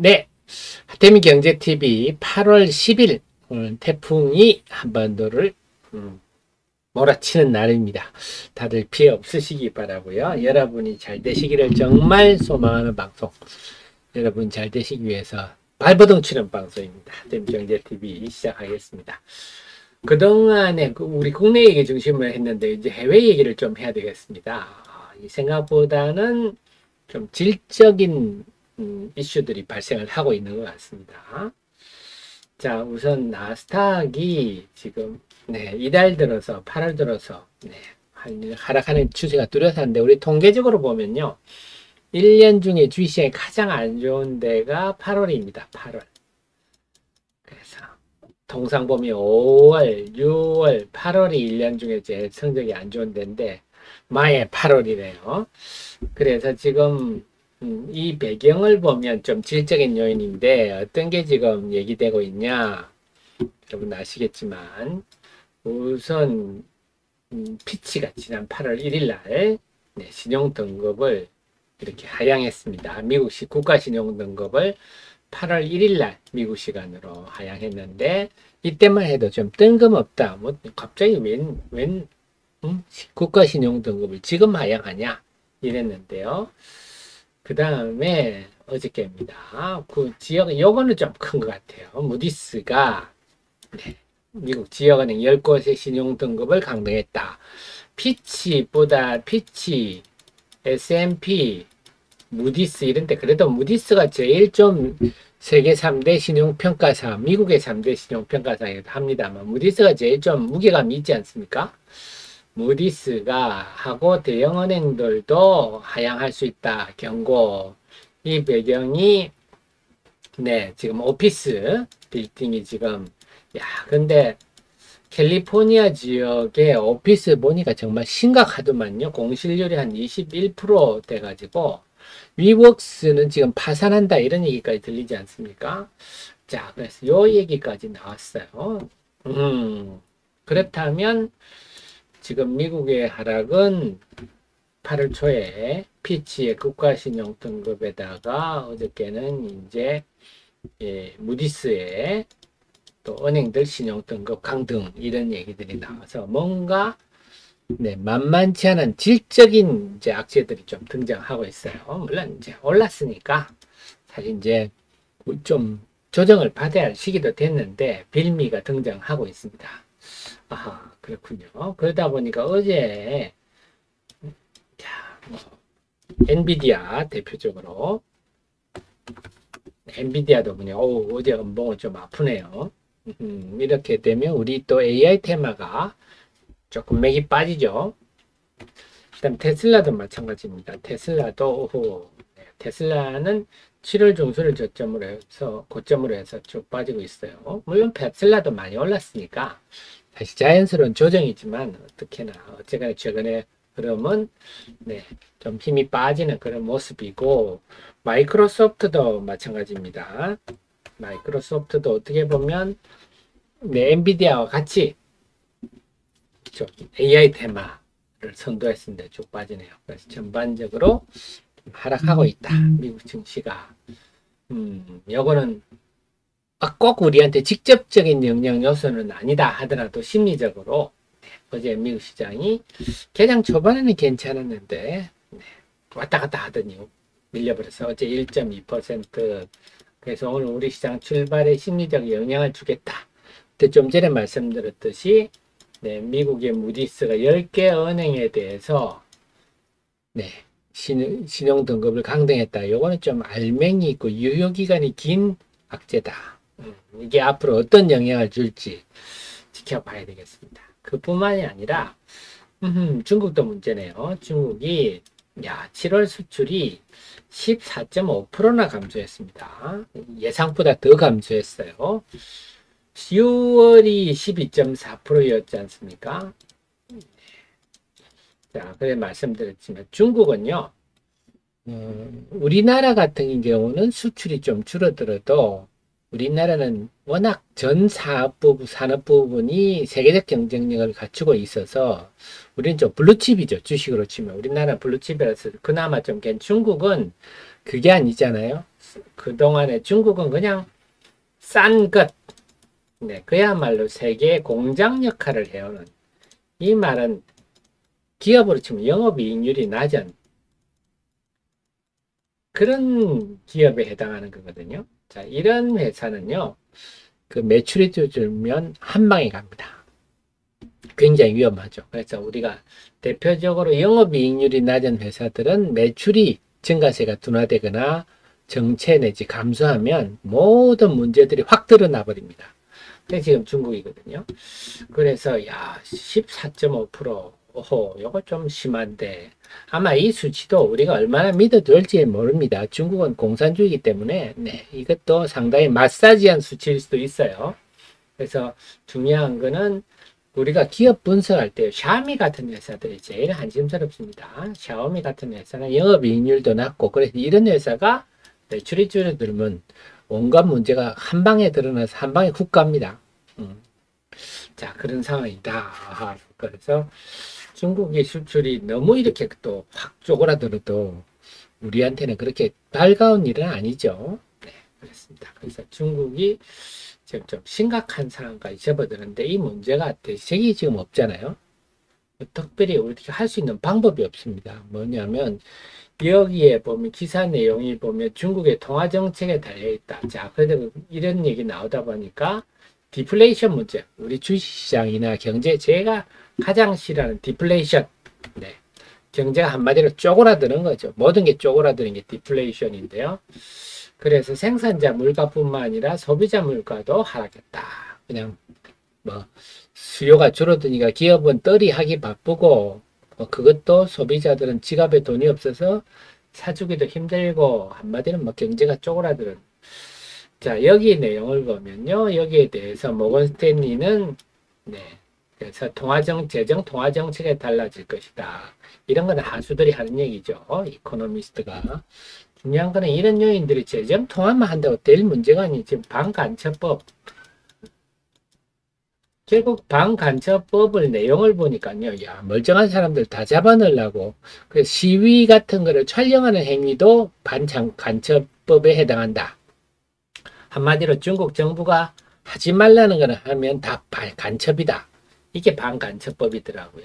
네, 하태민 경제TV 8월 10일 오늘 태풍이 한반도를 몰아치는 날입니다. 다들 피해 없으시기 바라고요. 여러분이 잘 되시기를 정말 소망하는 방송. 여러분 잘 되시기 위해서 발버둥 치는 방송입니다. 하태민 경제TV 시작하겠습니다. 그동안에 우리 국내 얘기 중심으로 했는데 이제 해외 얘기를 좀 해야 되겠습니다. 생각보다는 좀 질적인 이슈들이 발생을 하고 있는 것 같습니다. 자, 우선 나스닥이 지금 이달 들어서 8월 들어서 하락하는 추세가 뚜렷한데 우리 통계적으로 보면요. 1년 중에 주식시장이 가장 안 좋은 데가 8월입니다. 8월. 그래서 통상 보면 5월, 6월, 8월이 1년 중에 제일 성적이 안 좋은 데인데 마의 8월이래요. 그래서 지금 이 배경을 보면 좀 질적인 요인인데 어떤 게 지금 얘기되고 있냐 여러분 아시겠지만 우선 피치가 지난 8월 1일 날 신용 등급을 이렇게 하향했습니다. 미국식 국가 신용 등급을 8월 1일 날 미국 시간으로 하향했는데 이때만 해도 좀 뜬금없다. 뭐 갑자기 웬 국가 신용 등급을 지금 하향하냐 이랬는데요. 그 다음에 어저께입니다. 그 지역, 요거는 좀 큰 것 같아요. 무디스가 미국 지역은행 10곳의 신용 등급을 강등했다. 피치보다 피치, S&P, 무디스 이런 데 그래도 무디스가 제일 좀 세계 3대 신용평가사, 미국의 3대 신용평가사이기도 합니다만 무디스가 제일 좀 무게감이 있지 않습니까? 무디스가 하고 대형은행들도 하향할 수 있다. 경고. 이 배경이 지금 오피스 빌딩이 지금 근데 캘리포니아 지역의 오피스 보니까 정말 심각하더만요. 공실률이 한 21% 돼가지고 위웍스는 지금 파산한다 이런 얘기까지 들리지 않습니까? 자, 그래서 요 얘기까지 나왔어요. 그렇다면 지금 미국의 하락은 8월 초에 피치의 국가신용 등급에다가 어저께는 이제 무디스의 또 은행들 신용 등급 강등 이런 얘기들이 나와서 뭔가 만만치 않은 질적인 이제 악재들이 좀 등장하고 있어요. 물론 이제 올랐으니까 사실 이제 좀 조정을 받아야 할 시기도 됐는데 빌미가 등장하고 있습니다. 아하, 그렇군요. 그러다 보니까 어제 엔비디아 대표적으로 엔비디아도 그냥 어제 음봉은 좀 아프네요. 이렇게 되면 우리 또 AI 테마가 조금 맥이 빠지죠. 그다음 테슬라도 마찬가지입니다. 테슬라는 7월 중순을 고점으로 해서 쭉 빠지고 있어요. 물론 테슬라도 많이 올랐으니까 사실 자연스러운 조정이지만 어떻게나 어쨌거나 최근에 흐름은 좀 힘이 빠지는 그런 모습이고 마이크로소프트도 마찬가지입니다. 마이크로소프트도 어떻게 보면 엔비디아와 같이 AI 테마를 선도했습니다. 쭉 빠지네요. 그래서 전반적으로 하락하고 있다. 미국 증시가 요거는 꼭 우리한테 직접적인 영향 요소는 아니다 하더라도 심리적으로 어제 미국 시장이 개장 초반에는 괜찮았는데 왔다 갔다 하더니 밀려버려서 어제 1.2% 그래서 오늘 우리 시장 출발에 심리적 영향을 주겠다. 그때 좀 전에 말씀드렸듯이 미국의 무디스가 10개 은행에 대해서 신용 등급을 강등했다. 요거는 좀 알맹이 있고 유효기간이 긴 악재다. 이게 앞으로 어떤 영향을 줄지 지켜봐야 되겠습니다. 그뿐만이 아니라 중국도 문제네요. 중국이 7월 수출이 14.5%나 감소했습니다. 예상보다 더 감소했어요. 6월이 12.4%였지 않습니까? 자, 그래 말씀드렸지만 중국은요. 우리나라 같은 경우는 수출이 좀 줄어들어도 우리나라는 워낙 전 산업 부분이 세계적 경쟁력을 갖추고 있어서 우리는 좀 블루칩이죠. 주식으로 치면 우리나라 블루칩이라서 그나마 좀 중국은 그게 아니잖아요. 그동안에 중국은 그냥 싼 것, 네, 그야말로 세계 공장 역할을 해오는, 이 말은 기업으로 치면 영업이익률이 낮은 그런 기업에 해당하는 거거든요. 자, 이런 회사는요, 그 매출이 줄면 한 방에 갑니다. 굉장히 위험하죠. 그래서 우리가 대표적으로 영업이익률이 낮은 회사들은 매출이 증가세가 둔화되거나 정체 내지 감소하면 모든 문제들이 확 드러나 버립니다. 그게 지금 중국이거든요. 그래서 야 14.5% 오호 요거 좀 심한데 아마 이 수치도 우리가 얼마나 믿어둘지 모릅니다. 중국은 공산주의이기 때문에 네, 이것도 상당히 마사지한 수치일 수도 있어요. 그래서 중요한 거는 우리가 기업 분석할 때 샤오미 같은 회사들이 제일 한심스럽습니다. 샤오미 같은 회사는 영업이익률도 낮고 그래서 이런 회사가 매출이 줄어들면 온갖 문제가 한 방에 드러나서 한 방에 훅 갑니다. 자, 그런 상황이다. 그래서 중국의 수출이 너무 이렇게 또 확 쪼그라들어도 우리한테는 그렇게 반가운 일은 아니죠. 네, 그렇습니다. 그래서 중국이 지금 좀 심각한 상황까지 접어드는데 이 문제가 대책이 지금 없잖아요. 특별히 어떻게 할 수 있는 방법이 없습니다. 뭐냐면 여기에 보면 기사 내용이 보면 중국의 통화 정책에 달려 있다. 자, 그래도 이런 얘기 나오다 보니까 디플레이션 문제, 우리 주식시장이나 경제 제가 가장 싫어하는 디플레이션. 네. 경제가 한마디로 쪼그라드는 거죠. 모든 게 쪼그라드는 게 디플레이션인데요. 그래서 생산자 물가뿐만 아니라 소비자 물가도 하락했다. 그냥 뭐 수요가 줄어드니까 기업은 떨이 하기 바쁘고 그것도 소비자들은 지갑에 돈이 없어서 사주기도 힘들고 한마디로 뭐 경제가 쪼그라드는. 자, 여기 내용을 보면요. 여기에 대해서 모건 스탠리는 네. 그래서 재정 통화 정책에 달라질 것이다. 이런 건 하수들이 하는 얘기죠. 이코노미스트가. 중요한 거는 이런 요인들이 재정 통화만 한다고 될 문제가 아니지. 지금 반간첩법. 결국 반간첩법을 내용을 보니까요. 야, 멀쩡한 사람들 다 잡아넣으려고. 그래서 시위 같은 거를 촬영하는 행위도 반간첩법에 해당한다. 한마디로 중국 정부가 하지 말라는 거는 하면 다 간첩이다. 이게 반간첩법이더라고요.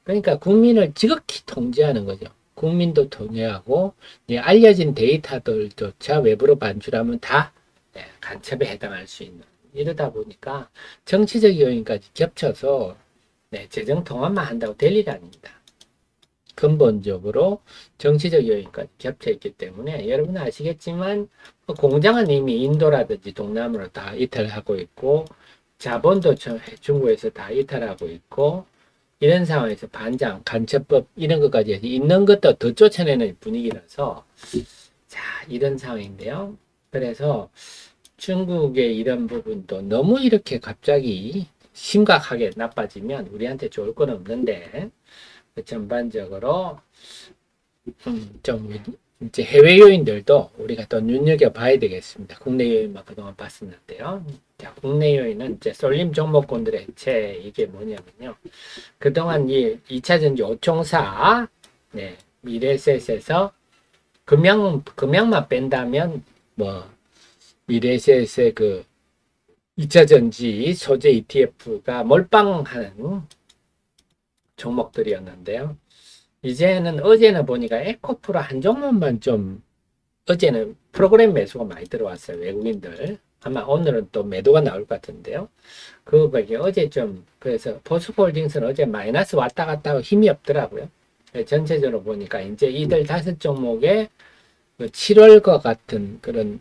그러니까 국민을 지극히 통제하는 거죠. 국민도 통제하고 알려진 데이터들조차 외부로 반출하면 다 간첩에 해당할 수 있는. 이러다 보니까 정치적 요인까지 겹쳐서 재정 통합만 한다고 될 일이 아닙니다. 근본적으로 정치적 요인까지 겹쳐 있기 때문에 여러분 아시겠지만 공장은 이미 인도라든지 동남으로 다 이탈하고 있고 자본도 중국에서 다 이탈하고 있고 이런 상황에서 반장, 간첩법 이런 것까지 해서 있는 것도 더 쫓아내는 분위기라서 자 이런 상황인데요. 그래서 중국의 이런 부분도 너무 이렇게 갑자기 심각하게 나빠지면 우리한테 좋을 건 없는데 전반적으로 좀 이제 해외 요인들도 우리가 또 눈여겨봐야 되겠습니다. 국내 요인만 그동안 봤었는데요. 자, 국내 요인은 이제 쏠림 종목군들의 해체 이게 뭐냐면요. 그동안 이 2차 전지 5총사 미래에셋에서 금양만 뺀다면 뭐 미래에셋의 그 2차 전지 소재 ETF가 몰빵하는 종목들이었는데요. 이제는 어제는 보니까 에코프로 한 종목만 좀 어제는 프로그램 매수가 많이 들어왔어요. 외국인들. 아마 오늘은 또 매도가 나올 것 같은데요. 그거밖에 어제 좀 그래서 포스코홀딩스는 어제 마이너스 왔다 갔다 하고 힘이 없더라고요. 전체적으로 보니까 이제 이들 5종목의 7월과 같은 그런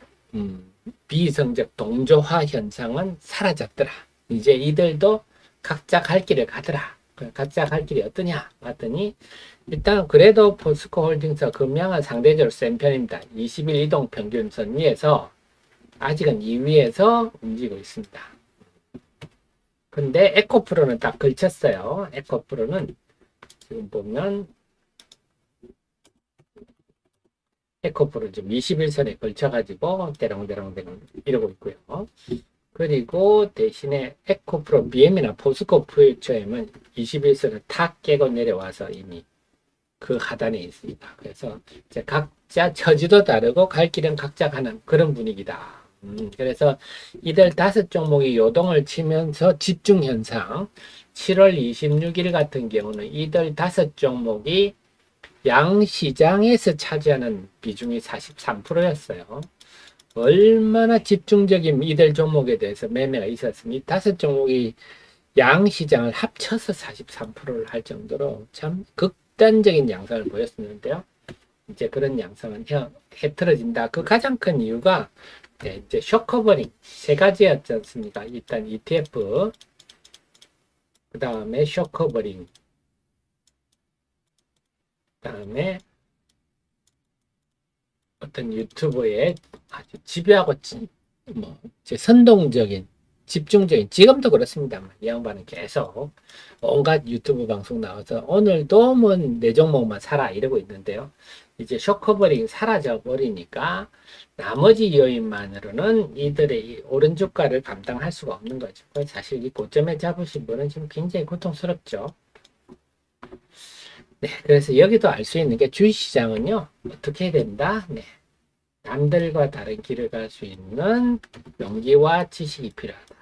비이성적 동조화 현상은 사라졌더라. 이제 이들도 각자 갈 길을 가더라. 각자 갈 길이 어떠냐 봤더니 일단 그래도 포스코홀딩스 금양은 상대적으로 센 편입니다. 20일 이동 평균선 위에서 아직은 2위에서 움직이고 있습니다. 근데 에코프로는 딱 걸쳤어요. 에코프로는 지금 보면 에코프로 지금 21선에 걸쳐가지고 대롱대롱대롱 이러고 있고요. 그리고 대신에 에코프로 BM이나 포스코 퓨처엠은 21선을 탁 깨고 내려와서 이미 그 하단에 있습니다. 그래서 이제 각자 처지도 다르고 갈 길은 각자 가는 그런 분위기다. 그래서 이들 5종목이 요동을 치면서 집중 현상. 7월 26일 같은 경우는 이들 5종목이 양시장에서 차지하는 비중이 43%였어요. 얼마나 집중적인 이들 종목에 대해서 매매가 있었으니 5종목이 양시장을 합쳐서 43%를 할 정도로 참 극단적인 양상을 보였었는데요. 이제 그런 양상은 흐트러진다. 그 가장 큰 이유가 이제 쇼커버링 3가지였지 않습니까? 일단 ETF, 그 다음에 쇼커버링, 그 다음에 어떤 유튜브의 아주 집요하고 선동적인 집중적인, 지금도 그렇습니다만 이 양반은 계속 온갖 유튜브 방송 나와서 오늘도 뭐 내 종목만 사라 이러고 있는데요. 이제 쇼커버링 사라져 버리니까 나머지 요인만으로는 이들의 오른 주가를 감당할 수가 없는 거죠. 사실 이 고점에 잡으신 분은 지금 굉장히 고통스럽죠. 네, 그래서 여기도 알 수 있는 게 주식시장은요 어떻게 해야 된다? 네, 남들과 다른 길을 갈 수 있는 용기와 지식이 필요하다.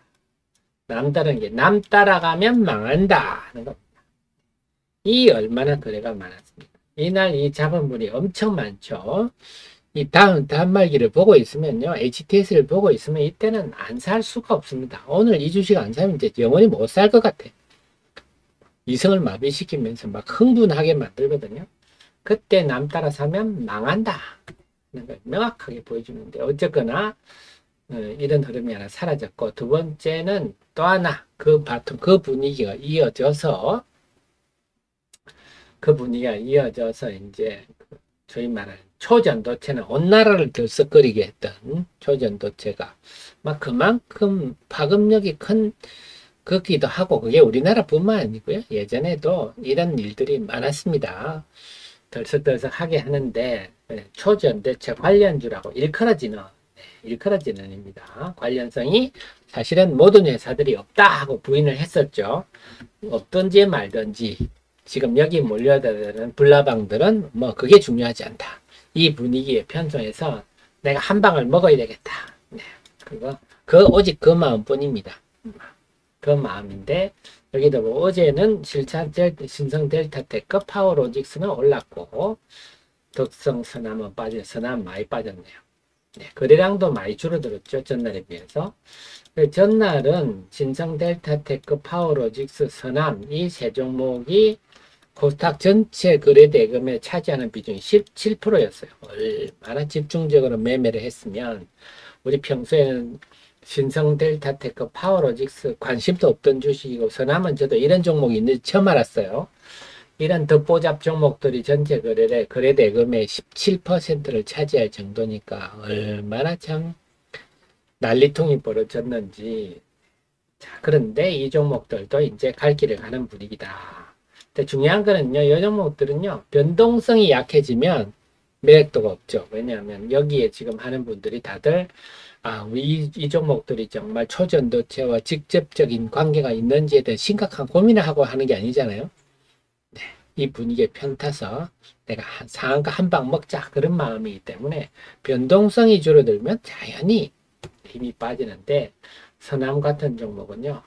남다른 게 남 따라가면 망한다 하는 겁니다. 이 얼마나 거래가 많았습니까? 이날 이 잡은 분이 엄청 많죠. 이 다음 단말기를 보고 있으면요, HTS를 보고 있으면 이때는 안 살 수가 없습니다. 오늘 이 주식 안 사면 이제 영원히 못 살 것 같아. 이성을 마비시키면서 막 흥분하게 만들거든요. 그때 남 따라 사면 망한다 하는 걸 명확하게 보여주는데, 어쨌거나 이런 흐름이 하나 사라졌고, 두 번째는 또 하나 그 바텀, 그 분위기가 이어져서 이제 저희 말하는 초전도체는 온 나라를 들썩거리게 했던 초전도체가 막 그만큼 파급력이 큰 거기도 하고, 그게 우리나라뿐만 아니고요. 예전에도 이런 일들이 많았습니다. 들썩들썩하게 하는데 초전도체 관련주라고 일컬어지는입니다. 관련성이 사실은 모든 회사들이 없다 하고 부인을 했었죠. 없든지 말든지 지금 여기 몰려드는 불나방들은 뭐 그게 중요하지 않다. 이 분위기에 편성해서 내가 한 방을 먹어야 되겠다. 네, 오직 그 마음뿐입니다. 그 마음인데, 여기도 뭐 어제는 신성 델타테크 파워로직스는 올랐고, 덕성 서남은 서남 많이 빠졌네요. 네, 거래량도 많이 줄어들었죠. 전날에 비해서. 전날은 신성 델타테크 파워로직스 서남 이 세 종목이 코스닥 전체 거래 대금에 차지하는 비중이 17%였어요. 얼마나 집중적으로 매매를 했으면, 우리 평소에는 신성 델타테크 파워로직스 관심도 없던 주식이고, 서남은 저도 이런 종목이 있는지 처음 알았어요. 이런 덧보잡 종목들이 전체 거래 대금의 17%를 차지할 정도니까 얼마나 참 난리통이 벌어졌는지. 자, 그런데 이 종목들도 이제 갈 길을 가는 분위기다. 근데 중요한 거는요, 이 종목들은요, 변동성이 약해지면 매력도가 없죠. 왜냐하면 여기에 지금 하는 분들이 다들 이 종목들이 정말 초전도체와 직접적인 관계가 있는지에 대해 심각한 고민을 하고 하는 게 아니잖아요. 네, 이 분위기에 편타서 내가 상한가 한 방 먹자 그런 마음이기 때문에 변동성이 줄어들면 자연히 힘이 빠지는데, 서남 같은 종목은요,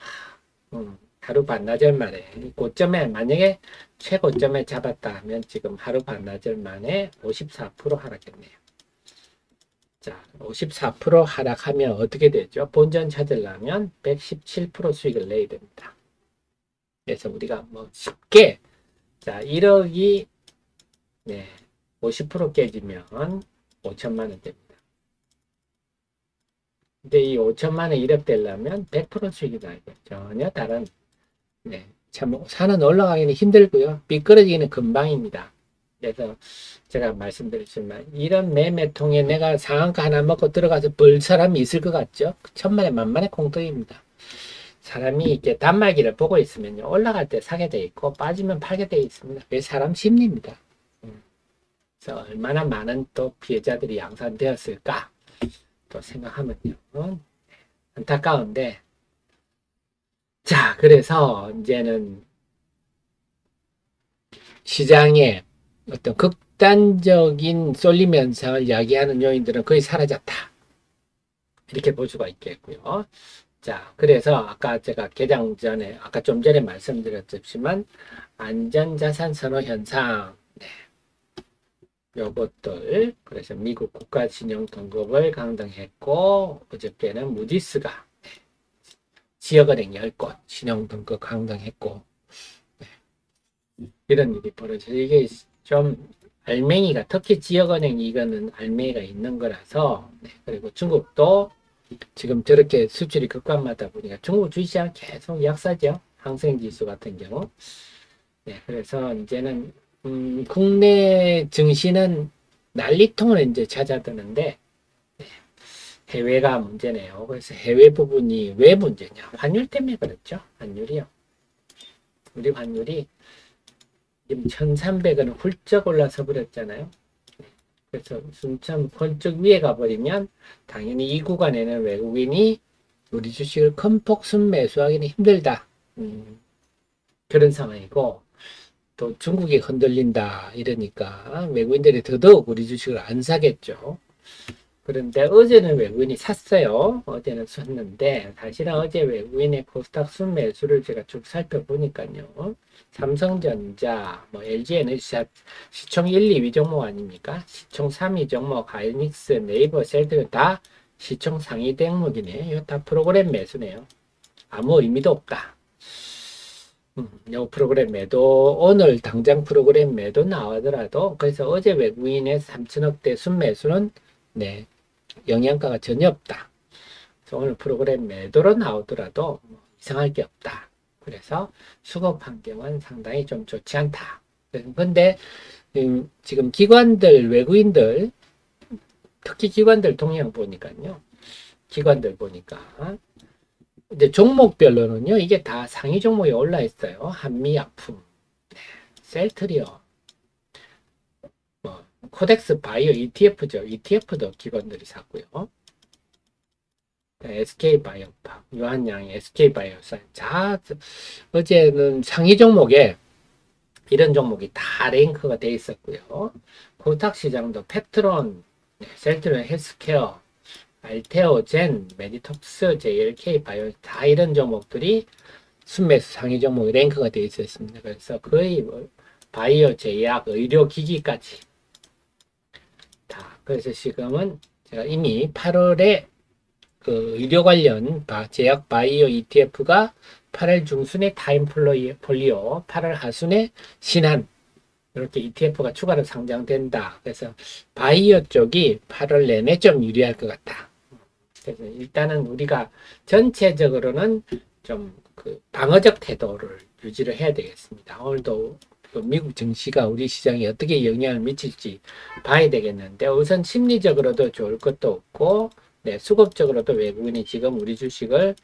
하루 반나절 만에 고점에, 만약에 최고점에 잡았다 하면 지금 하루 반나절 만에 54% 하락했네요. 자, 54% 하락하면 어떻게 되죠? 본전 찾으려면 117% 수익을 내야 됩니다. 그래서 우리가 뭐 쉽게, 자, 1억이 50% 깨지면 5천만 원 됩니다. 근데 이 5천만 원 1억 되려면 100% 수익이 나야죠. 전혀 다른, 참 산은 올라가기는 힘들고요. 미끄러지기는 금방입니다. 그래서 제가 말씀드렸지만, 이런 매매통에 내가 상한가 하나 먹고 들어가서 벌 사람이 있을 것 같죠? 천만에 만만의 공덕입니다. 사람이 이렇게 단말기를 보고 있으면요, 올라갈 때 사게 돼 있고 빠지면 팔게 돼 있습니다. 그게 사람 심리입니다. 그래서 얼마나 많은 또 피해자들이 양산되었을까 또 생각하면요, 안타까운데, 자, 그래서 이제는 시장에 어떤 극단적인 쏠림 현상을 야기하는 요인들은 거의 사라졌다. 이렇게 볼 수가 있겠고요. 자, 그래서 아까 제가 개장 전에, 아까 좀 전에 말씀드렸지만, 안전자산 선호 현상, 네, 요것들, 그래서 미국 국가신용 등급을 강등했고, 어저께는 무디스가 지역은행 10곳 신용 등급 강등했고, 이런 일이 벌어져요. 이게 좀 알맹이가, 특히 지역은행 이거는 알맹이가 있는 거라서, 네, 그리고 중국도 지금 저렇게 수출이 급감하다 보니까 중국 주시장 계속 약세죠. 항생지수 같은 경우. 네, 그래서 이제는 국내 증시는 난리통을 이제 찾아드는데 해외가 문제네요. 그래서 해외 부분이 왜 문제냐? 환율 때문에 그렇죠. 환율이요. 우리 환율이 지금 1,300은 훌쩍 올라서 버렸잖아요. 그래서 순참 펄쩍 위에 가버리면 당연히 이 구간에는 외국인이 우리 주식을 큰 폭 순매수하기는 힘들다. 그런 상황이고 또 중국이 흔들린다 이러니까 외국인들이 더더욱 우리 주식을 안 사겠죠. 그런데 어제는 외국인이 샀어요. 어제는 샀는데 사실은 어제 외국인의 코스닥 순매수를 제가 쭉 살펴보니까요. 삼성전자, 뭐 LG에너지사 시총 1, 2위 종목 아닙니까? 시총 3위 종목 하이닉스, 네이버, 셀트리온 다 시총 상위 대목이네. 이거 다 프로그램 매수네요. 아무 의미도 없다. 요 프로그램 매도, 오늘 당장 프로그램 매도 나오더라도 그래서 어제 외국인의 3천억대 순매수는 네, 영양가가 전혀 없다. 그래서 오늘 프로그램 매도로 나오더라도 이상할 게 없다. 그래서 수급 환경은 상당히 좀 좋지 않다. 근데 지금 기관들, 외국인들, 특히 기관들 동향 보니까요. 기관들 보니까 이제 종목별로는요. 이게 다 상위 종목에 올라 있어요. 한미약품, 셀트리온, 뭐 코덱스 바이오 ETF죠. ETF도 기관들이 샀고요. SK바이오팜, 유한양의 SK바이오사이언스. 자, 어제는 상위 종목에 이런 종목이 다 랭크가 돼 있었고요. 코스닥 시장도 페트론, 셀트리온 헬스케어, 알테오젠, 메디톡스, JLK 바이오 다 이런 종목들이 순매수 상위 종목이 랭크가 돼 있었습니다. 그래서 거의 뭐 바이오, 제약, 의료기기까지 다. 그래서 지금은 제가 이미 8월에 그 의료 관련 제약 바이오 ETF가 8월 중순에 타임폴리오, 8월 하순에 신한 이렇게 ETF가 추가로 상장된다. 그래서 바이오 쪽이 8월 내내 좀 유리할 것 같다. 그래서 일단은 우리가 전체적으로는 좀 그 방어적 태도를 유지를 해야 되겠습니다. 오늘도 그 미국 증시가 우리 시장에 어떻게 영향을 미칠지 봐야 되겠는데 우선 심리적으로도 좋을 것도 없고 네, 수급적으로도 외국인이 지금 우리 주식을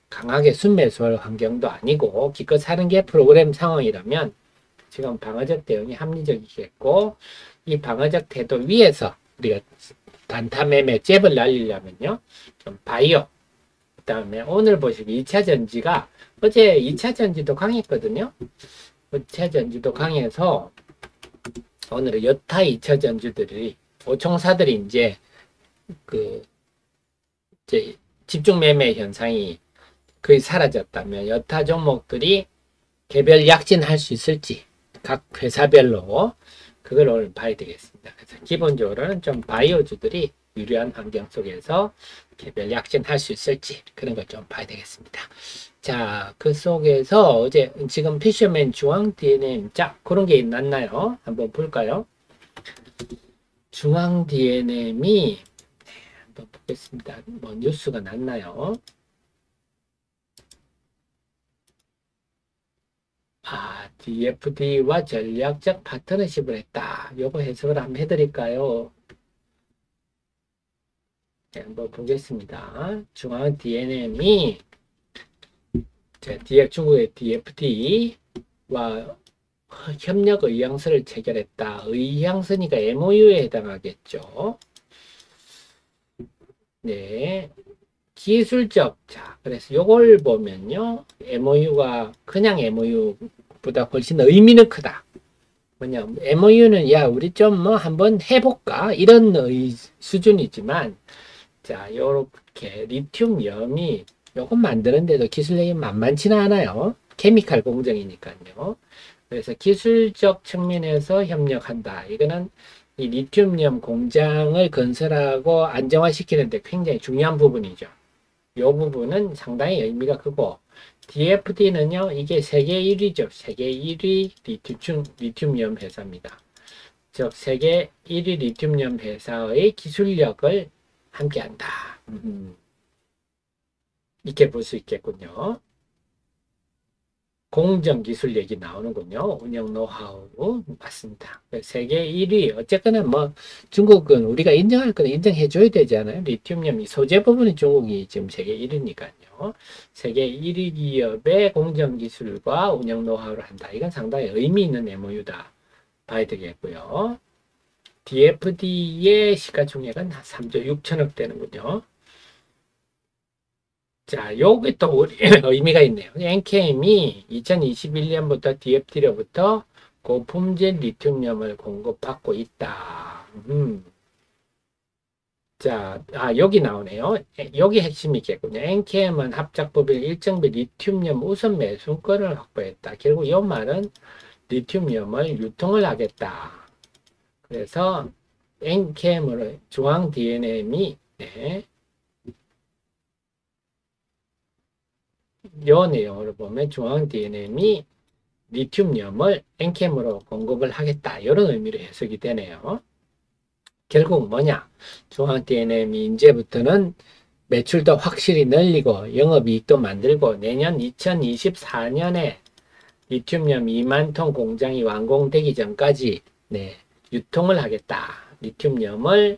강하게 순매수할 환경도 아니고 기껏 사는 게 프로그램 상황이라면 지금 방어적 대응이 합리적이겠고 이 방어적 태도 위에서 우리가 단타 매매 잽을 날리려면요 좀 바이오 그 다음에 오늘 보시면 2차 전지가 어제 2차 전지도 강했거든요. 2차 전지도 강해서 오늘은 여타 2차 전지들이 오총사들이 이제 이제 집중 매매 현상이 거의 사라졌다면 여타 종목들이 개별 약진할 수 있을지 각 회사별로 그걸 오늘 봐야 되겠습니다. 그래서 기본적으로는 좀 바이오주들이 유리한 환경 속에서 개별 약진할 수 있을지 그런 걸 좀 봐야 되겠습니다. 자, 그 속에서 어제 지금 피셔맨 중앙 DNM 자 그런 게 났나요? 한번 볼까요? 중앙 DNM이 한번 보겠습니다. 뭐 뉴스가 났나요? DFD와 전략적 파트너십을 했다. 요거 해석을 한번 해드릴까요? 네, 한번 보겠습니다. 중앙 DNM이 중국의 DFD와 협력 의향서를 체결했다. 의향서니까 MOU에 해당하겠죠. 네. 기술적, 자, 그래서 요걸 보면요. MOU가 그냥 MOU보다 훨씬 의미는 크다. 뭐냐, MOU는 야, 우리 좀 뭐 한번 해볼까? 이런 수준이지만, 자, 요렇게 리튬염이 요거 만드는데도 기술력이 만만치는 않아요. 케미칼 공정이니까요. 그래서 기술적 측면에서 협력한다. 이거는 이 리튬염 공장을 건설하고 안정화시키는데 굉장히 중요한 부분이죠. 이 부분은 상당히 의미가 크고, DFD는요, 이게 세계 1위죠. 세계 1위 리튬염 회사입니다. 즉, 세계 1위 리튬염 회사의 기술력을 함께한다. 이렇게 볼 수 있겠군요. 공정 기술 얘기 나오는군요. 운영 노하우 맞습니다. 세계 1위 어쨌거나 뭐 중국은 우리가 인정할 거는 인정해 줘야 되잖아요. 리튬염 이 소재 부분이 중국이 지금 세계 1위니까요. 세계 1위 기업의 공정 기술과 운영 노하우를 한다. 이건 상당히 의미 있는 MOU다. 봐야 되겠고요. DFD의 시가총액은 한 3조 6천억 되는군요. 자, 요게 또 의미가 있네요. NKM이 2021년부터 DFD로부터 고품질 리튬염을 공급받고 있다. 자, 여기 나오네요. 여기 핵심이 있겠군요. NKM은 합작법인 일정비 리튬염 우선 매수권을 확보했다. 결국 이 말은 리튬염을 유통을 하겠다. 그래서 NKM으로 중앙 DNM이 요 내용을 보면 중앙 DNM이 리튬염을 NKM으로 공급을 하겠다. 이런 의미로 해석이 되네요. 결국 뭐냐? 중앙 DNM이 이제부터는 매출도 확실히 늘리고 영업이익도 만들고 내년 2024년에 리튬염 2만 톤 공장이 완공되기 전까지 유통을 하겠다. 리튬염을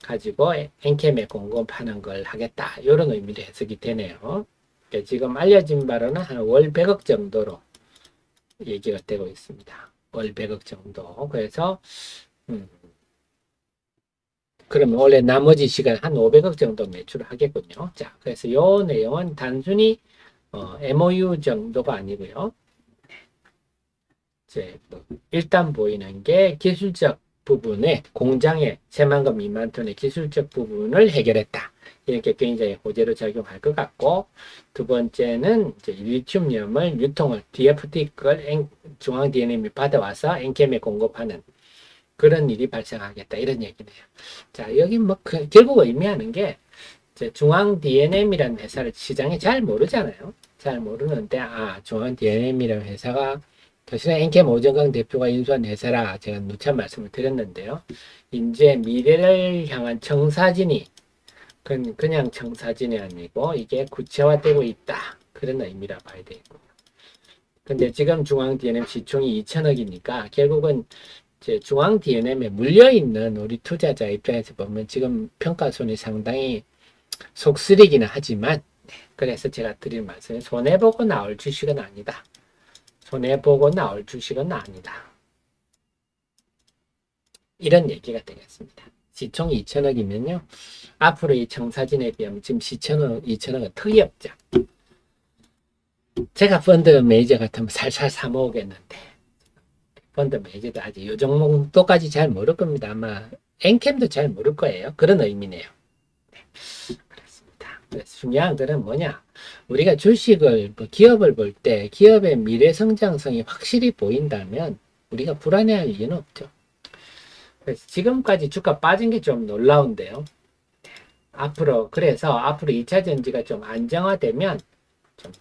가지고 NKM에 공급하는 걸 하겠다. 이런 의미로 해석이 되네요. 지금 알려진 바로는 한 월 100억 정도로 얘기가 되고 있습니다. 월 100억 정도. 그래서 그러면 원래 나머지 시간 한 500억 정도 매출을 하겠군요. 자, 그래서 이 내용은 단순히 MOU 정도가 아니고요. 이제 일단 보이는 게 기술적 부분에 공장의 3만건 미만 톤의 기술적 부분을 해결했다. 이렇게 굉장히 호재로 작용할 것 같고, 두 번째는 이제 리튬염을 유통을 DFT 걸 중앙 DNM이 받아와서 NKM에 공급하는 그런 일이 발생하겠다. 이런 얘기네요. 자, 여기 뭐 결국 의미하는 게 이제 중앙 DNM이라는 회사를 시장에 잘 모르잖아요. 잘 모르는데 중앙 DNM이라는 회사가 사실은 NKM 오정강 대표가 인수한 회사라 제가 누차 말씀을 드렸는데요. 이제 미래를 향한 청사진이 그냥 청사진이 아니고 이게 구체화되고 있다. 그런 의미라 봐야 되겠고요. 근데 지금 중앙 DNM 시총이 2천억이니까 결국은 이제 중앙 DNM에 물려있는 우리 투자자 입장에서 보면 지금 평가손이 상당히 속쓰리기는 하지만 그래서 제가 드린 말씀은 손해보고 나올 주식은 아니다. 손해보고 나올 주식은 아니다. 이런 얘기가 되겠습니다. 시총이 2천억이면요. 앞으로 이 청사진에 비하면 지금 2천억은 턱이 없죠. 제가 펀드 매니저 같으면 살살 사모으겠는데 펀드 매니저도 아직 이 종목도까지 잘 모를 겁니다. 아마 엔캠도 잘 모를 거예요. 그런 의미네요. 그렇습니다. 그래서 중요한 거는 뭐냐? 우리가 주식을 기업을 볼 때 기업의 미래 성장성이 확실히 보인다면 우리가 불안해할 이유는 없죠. 그래서 지금까지 주가 빠진 게 좀 놀라운데요. 그래서 앞으로 2차 전지가 좀 안정화되면 좀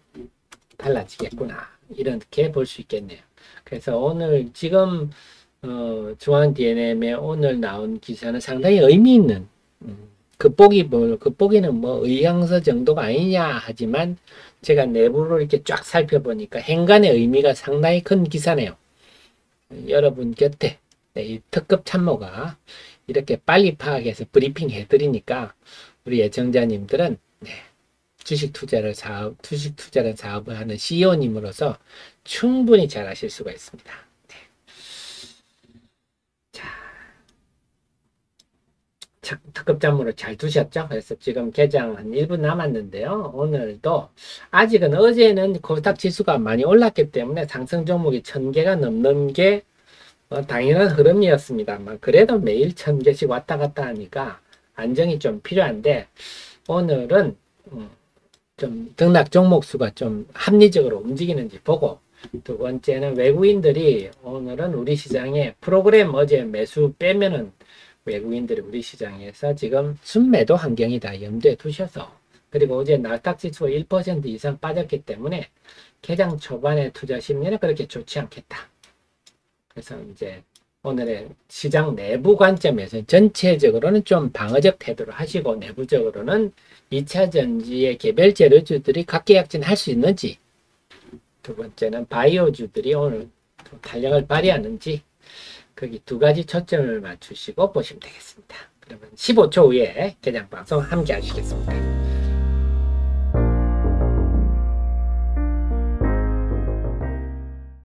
달라지겠구나. 이렇게 볼 수 있겠네요. 그래서 오늘 지금 중앙 DNM에 오늘 나온 기사는 상당히 의미 있는 극복이는 뭐 의향서 정도가 아니냐 하지만 제가 내부로 이렇게 쫙 살펴보니까 행간의 의미가 상당히 큰 기사네요. 여러분 곁에 이 특급 참모가 이렇게 빨리 파악해서 브리핑 해드리니까 우리 애청자님들은 주식 투자라는 사업을 하는 CEO님으로서 충분히 잘 하실 수가 있습니다. 자, 특급 참모로 잘 두셨죠? 그래서 지금 개장 한 1분 남았는데요. 오늘도 아직은 어제는 코스닥 지수가 많이 올랐기 때문에 상승 종목이 1000개가 넘는 게 당연한 흐름이었습니다만 그래도 매일 1000개씩 왔다 갔다 하니까 안정이 좀 필요한데 오늘은 좀 등락 종목 수가 좀 합리적으로 움직이는지 보고, 두 번째는 외국인들이 오늘은 우리 시장에 프로그램 어제 매수 빼면은 외국인들이 우리 시장에서 지금 순매도 환경이다 염두에 두셔서, 그리고 어제 나스닥 지수가 1% 이상 빠졌기 때문에 개장 초반에 투자 심리는 그렇게 좋지 않겠다. 그래서 이제 오늘의 시장 내부 관점에서 전체적으로는 좀 방어적 태도를 하시고, 내부적으로는 2차 전지의 개별 재료주들이 각계약진 할 수 있는지, 두 번째는 바이오주들이 오늘 탄력을 발휘하는지, 거기 두 가지 초점을 맞추시고 보시면 되겠습니다. 그러면 15초 후에 개장 방송 함께 하시겠습니다.